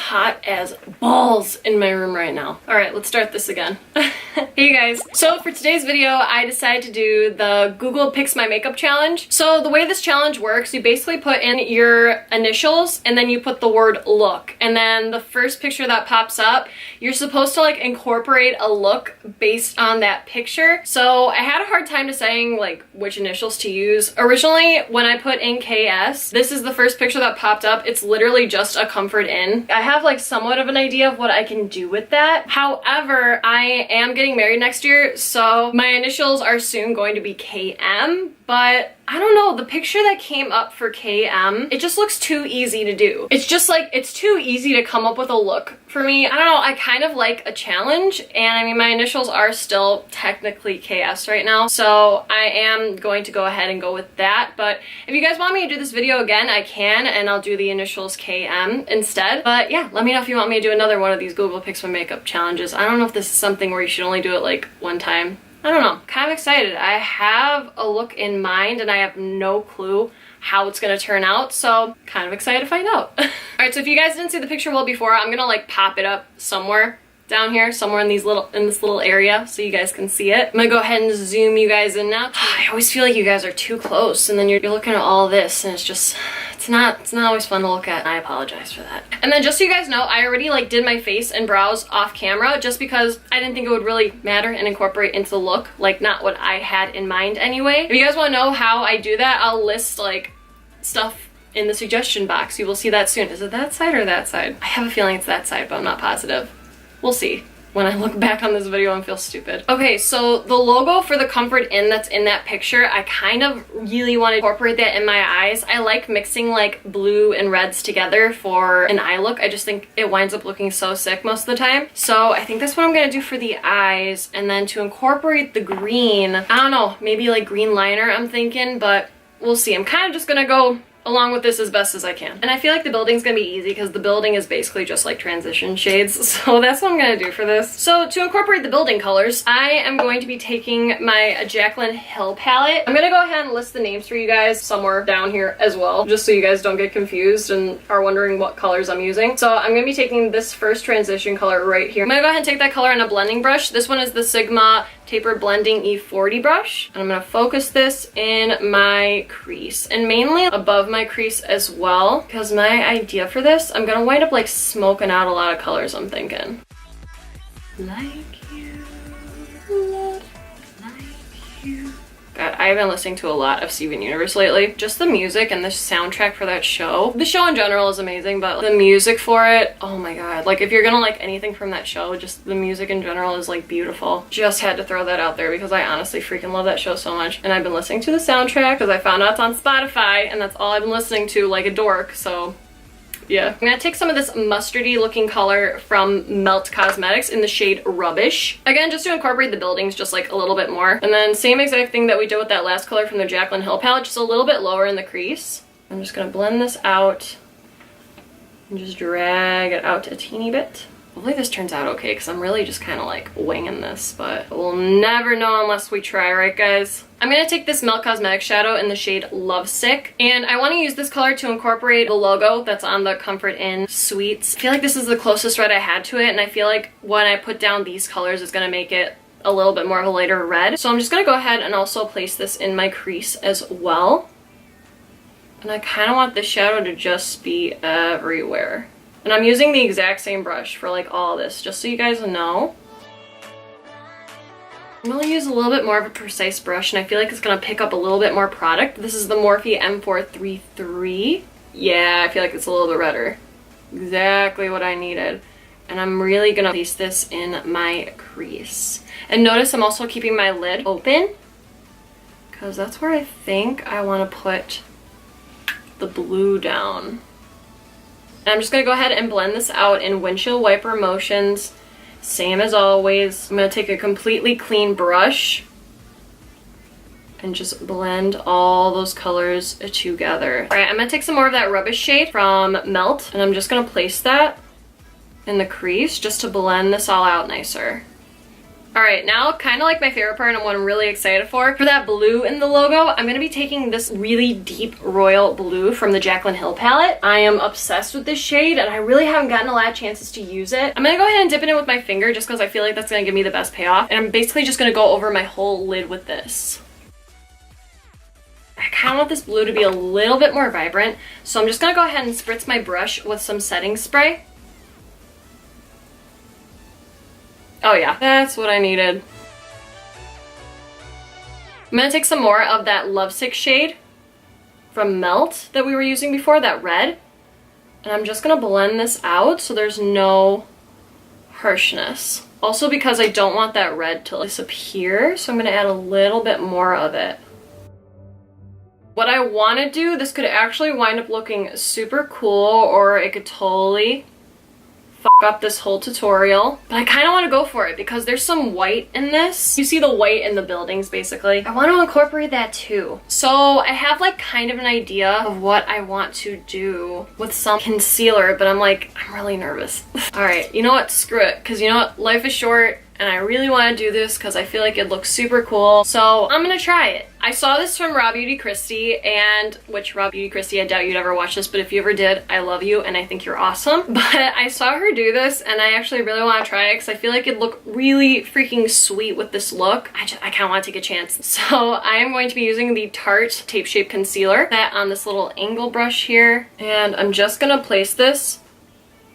hot as balls in my room right now. All right, let's start this again. Hey guys, so for today's video, I decided to do the Google Pics My Makeup challenge. So the way this challenge works, you basically put in your initials and then you put the word look. And then the first picture that pops up, you're supposed to like incorporate a look based on that picture. So I had a hard time deciding like which initials to use. Originally, when I put in KS, this is the first picture that popped up. It's literally just a comfort in. I have like somewhat of an idea of what I can do with that. However, I am getting married next year, so my initials are soon going to be KM, but I don't know, the picture that came up for KM, it just looks too easy to do. It's just like, it's too easy to come up with a look for me. I don't know, I kind of like a challenge, and I mean, my initials are still technically KS right now, so I am going to go ahead and go with that. But if you guys want me to do this video again, I can, and I'll do the initials KM instead. But yeah, let me know if you want me to do another one of these Google Pics My Makeup challenges. I don't know if this is something where you should only do it like one time. I don't know, kind of excited. I have a look in mind and I have no clue how it's gonna turn out, so kind of excited to find out. All right, so if you guys didn't see the picture well before, I'm gonna like pop it up somewhere down here, somewhere in this little area so you guys can see it. I'm gonna go ahead and zoom you guys in now. I always feel like you guys are too close and then you're looking at all this and it's just, it's not always fun to look at. I apologize for that. And then just so you guys know, I already like did my face and brows off camera just because I didn't think it would really matter and incorporate into the look, like not what I had in mind anyway. If you guys wanna know how I do that, I'll list like stuff in the suggestion box. You will see that soon. Is it that side or that side? I have a feeling it's that side, but I'm not positive. We'll see when I look back on this video and feel stupid. Okay, so the logo for the comfort in that's in that picture, I kind of really want to incorporate that in my eyes. I like mixing like blue and reds together for an eye look. I just think it winds up looking so sick most of the time. So I think that's what I'm gonna do for the eyes. And then to incorporate the green, I don't know, maybe like green liner I'm thinking, but we'll see. I'm kind of just gonna go along with this as best as I can. And I feel like the building's gonna be easy because the building is basically just like transition shades. So that's what I'm gonna do for this. So to incorporate the building colors, I am going to be taking my Jaclyn Hill palette. I'm gonna go ahead and list the names for you guys somewhere down here as well, just so you guys don't get confused and are wondering what colors I'm using. So I'm gonna be taking this first transition color right here. I'm gonna go ahead and take that color in a blending brush. This one is the Sigma Taper Blending E40 brush. And I'm gonna focus this in my crease and mainly above my crease as well, because my idea for this, I'm gonna wind up like smoking out a lot of colors, I'm thinking. Like you, love, like you. God, I've been listening to a lot of Steven Universe lately. Just the music and the soundtrack for that show. The show in general is amazing, but the music for it, oh my god. Like if you're gonna like anything from that show, just the music in general is like beautiful. Just had to throw that out there because I honestly freaking love that show so much. And I've been listening to the soundtrack because I found out it's on Spotify and that's all I've been listening to like a dork, so yeah. I'm gonna take some of this mustardy looking color from Melt Cosmetics in the shade Rubbish. Again, just to incorporate the buildings just like a little bit more. And then same exact thing that we did with that last color from the Jaclyn Hill palette, just a little bit lower in the crease. I'm just gonna blend this out and just drag it out a teeny bit. Hopefully this turns out okay because I'm really just kind of like winging this, but we'll never know unless we try, right guys? I'm gonna take this Melt Cosmetics shadow in the shade Lovesick, and I want to use this color to incorporate the logo that's on the Comfort In Sweets. I feel like this is the closest red I had to it, and I feel like when I put down these colors is gonna make it a little bit more of a lighter red. So I'm just gonna go ahead and also place this in my crease as well. And I kind of want this shadow to just be everywhere. And I'm using the exact same brush for like all this, just so you guys know. I'm gonna use a little bit more of a precise brush and I feel like it's gonna pick up a little bit more product. This is the Morphe M433. Yeah, I feel like it's a little bit redder. Exactly what I needed. And I'm really gonna place this in my crease. And notice I'm also keeping my lid open because that's where I think I wanna put the blue down. And I'm just gonna go ahead and blend this out in windshield wiper motions. Same as always. I'm gonna take a completely clean brush and just blend all those colors together. All right, I'm gonna take some more of that Rubbish shade from Melt, and I'm just gonna place that in the crease just to blend this all out nicer. All right, now kind of like my favorite part and what I'm really excited for that blue in the logo, I'm gonna be taking this really deep royal blue from the Jaclyn Hill palette. I am obsessed with this shade and I really haven't gotten a lot of chances to use it. I'm gonna go ahead and dip it in with my finger just because I feel like that's gonna give me the best payoff. And I'm basically just gonna go over my whole lid with this. I kind of want this blue to be a little bit more vibrant, so I'm just gonna go ahead and spritz my brush with some setting spray. Oh yeah, that's what I needed. I'm gonna take some more of that Lovesick shade from Melt that we were using before, that red. And I'm just gonna blend this out so there's no harshness. Also because I don't want that red to disappear, so I'm gonna add a little bit more of it. What I wanna do, this could actually wind up looking super cool, or it could totally up this whole tutorial, but I kind of want to go for it because there's some white in this. You see the white in the buildings basically. I want to incorporate that too. So I have like kind of an idea of what I want to do with some concealer, but I'm really nervous. All right, you know what? Screw it, because you know what? Life is short and I really want to do this because I feel like it looks super cool. So I'm gonna try it. I saw this from Raw Beauty Kristi, which Raw Beauty Kristi, I doubt you'd ever watch this, but if you ever did, I love you and I think you're awesome. But I saw her do this and I actually really want to try it because I feel like it'd look really freaking sweet with this look. I kind of want to take a chance. So I am going to be using the Tarte Tape Shape Concealer, that on this little angle brush here. And I'm just gonna place this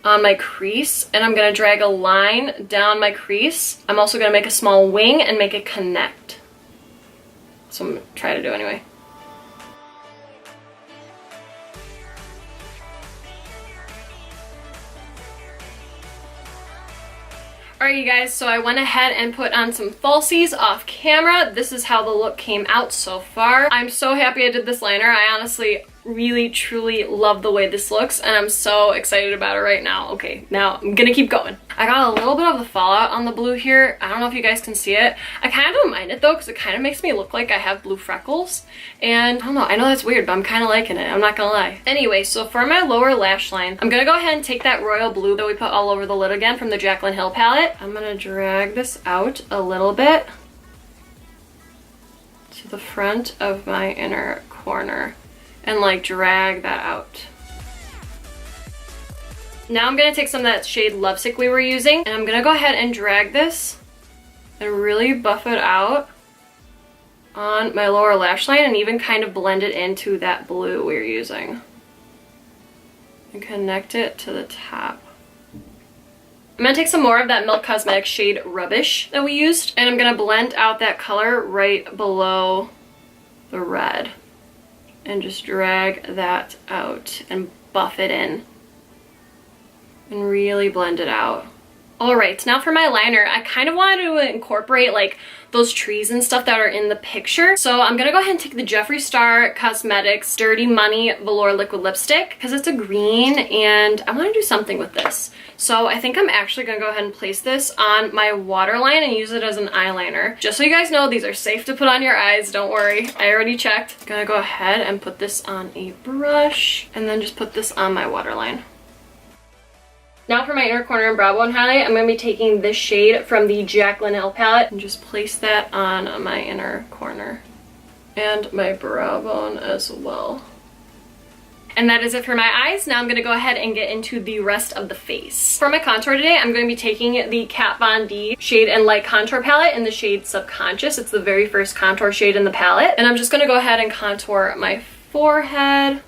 on my crease and I'm gonna drag a line down my crease. I'm also gonna make a small wing and make it connect. So I'm gonna try to do anyway. Alright you guys, so I went ahead and put on some falsies off camera. This is how the look came out so far. I'm so happy I did this liner. I honestly really truly love the way this looks and I'm so excited about it right now. Okay, now I'm gonna keep going. I got a little bit of the fallout on the blue here. I don't know if you guys can see it. I kind of don't mind it though because it kind of makes me look like I have blue freckles, and I don't know, I know that's weird, but I'm kind of liking it, I'm not gonna lie. Anyway, so for my lower lash line, I'm gonna go ahead and take that royal blue that we put all over the lid again from the Jaclyn Hill palette. I'm gonna drag this out a little bit to the front of my inner corner and like drag that out. Now I'm gonna take some of that shade Lovesick we were using and I'm gonna go ahead and drag this and really buff it out on my lower lash line and even kind of blend it into that blue we were using and connect it to the top. I'm gonna take some more of that Milk Cosmetics shade Rubbish that we used and I'm gonna blend out that color right below the red and just drag that out and buff it in and really blend it out. All right, now for my liner, I kind of wanted to incorporate like those trees and stuff that are in the picture. So I'm gonna go ahead and take the Jeffree Star Cosmetics Dirty Money Velour Liquid Lipstick because it's a green and I want to do something with this. So I think I'm actually gonna go ahead and place this on my waterline and use it as an eyeliner. Just so you guys know, these are safe to put on your eyes, don't worry. I already checked. I'm gonna go ahead and put this on a brush and then just put this on my waterline. Now for my inner corner and brow bone highlight, I'm going to be taking this shade from the Jaclyn Hill palette and just place that on my inner corner and my brow bone as well. And that is it for my eyes. Now I'm going to go ahead and get into the rest of the face. For my contour today, I'm going to be taking the Kat Von D Shade and Light Contour Palette in the shade Subconscious. It's the very first contour shade in the palette. And I'm just going to go ahead and contour my forehead.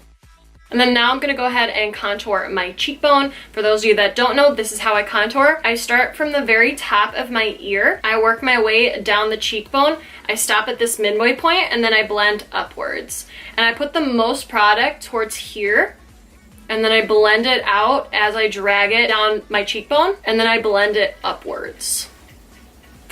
And then now I'm gonna go ahead and contour my cheekbone. For those of you that don't know, this is how I contour. I start from the very top of my ear. I work my way down the cheekbone. I stop at this midway point and then I blend upwards. And I put the most product towards here. And then I blend it out as I drag it down my cheekbone. And then I blend it upwards.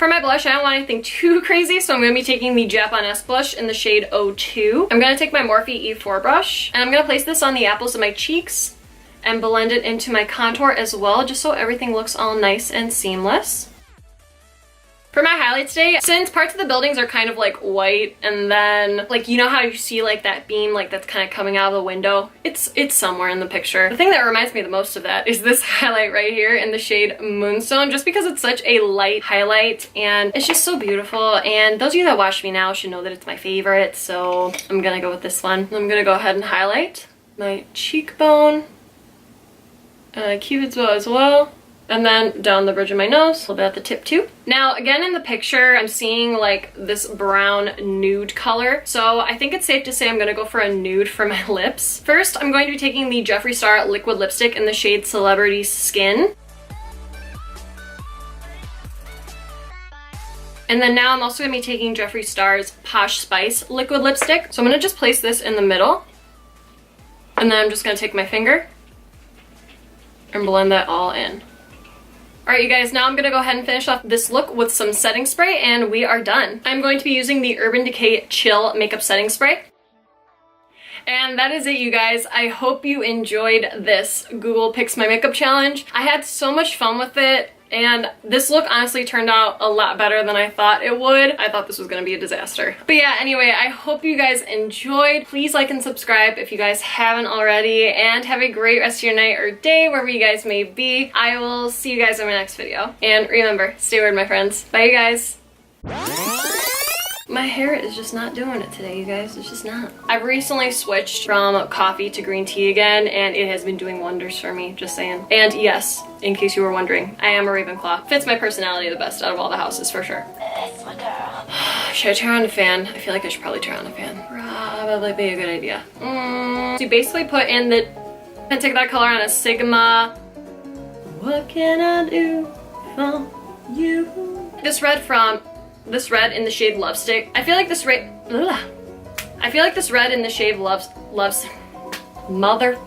For my blush, I don't want anything too crazy, so I'm going to be taking the Japonesque blush in the shade 02. I'm going to take my Morphe E4 brush, and I'm going to place this on the apples of my cheeks and blend it into my contour as well, just so everything looks all nice and seamless. For my highlights today, since parts of the buildings are kind of like white, and then like, you know how you see like that beam like that's kind of coming out of the window? It's somewhere in the picture. The thing that reminds me the most of that is this highlight right here in the shade Moonstone, just because it's such a light highlight and it's just so beautiful. And those of you that watch me now should know that it's my favorite, so I'm gonna go with this one. I'm gonna go ahead and highlight my cheekbone, Cupid's bow as well. And then down the bridge of my nose, a little bit at the tip too. Now, again, in the picture, I'm seeing like this brown nude color. So I think it's safe to say I'm gonna go for a nude for my lips. First, I'm going to be taking the Jeffree Star liquid lipstick in the shade Celebrity Skin. And then now I'm also gonna be taking Jeffree Star's Posh Spice liquid lipstick. So I'm gonna just place this in the middle. And then I'm just gonna take my finger and blend that all in. Alright you guys, now I'm going to go ahead and finish off this look with some setting spray and we are done. I'm going to be using the Urban Decay Chill Makeup Setting Spray. And that is it, you guys. I hope you enjoyed this Google Pics My Makeup challenge. I had so much fun with it, and this look honestly turned out a lot better than I thought it would. I thought this was gonna be a disaster. But yeah, anyway, I hope you guys enjoyed. Please like and subscribe if you guys haven't already, and have a great rest of your night or day, wherever you guys may be. I will see you guys in my next video. And remember, stay weird, my friends. Bye, you guys. My hair is just not doing it today, you guys. It's just not. I've recently switched from coffee to green tea again, and it has been doing wonders for me, just saying. And yes, in case you were wondering, I am a Ravenclaw. Fits my personality the best out of all the houses, for sure. This one, girl. Should I turn on the fan? I feel like I should probably turn on the fan. Probably be a good idea. So you basically put in the, and take that color on a Sigma. What can I do for you? This red in the shade Love Stick. I feel like this red in the shade Loves mother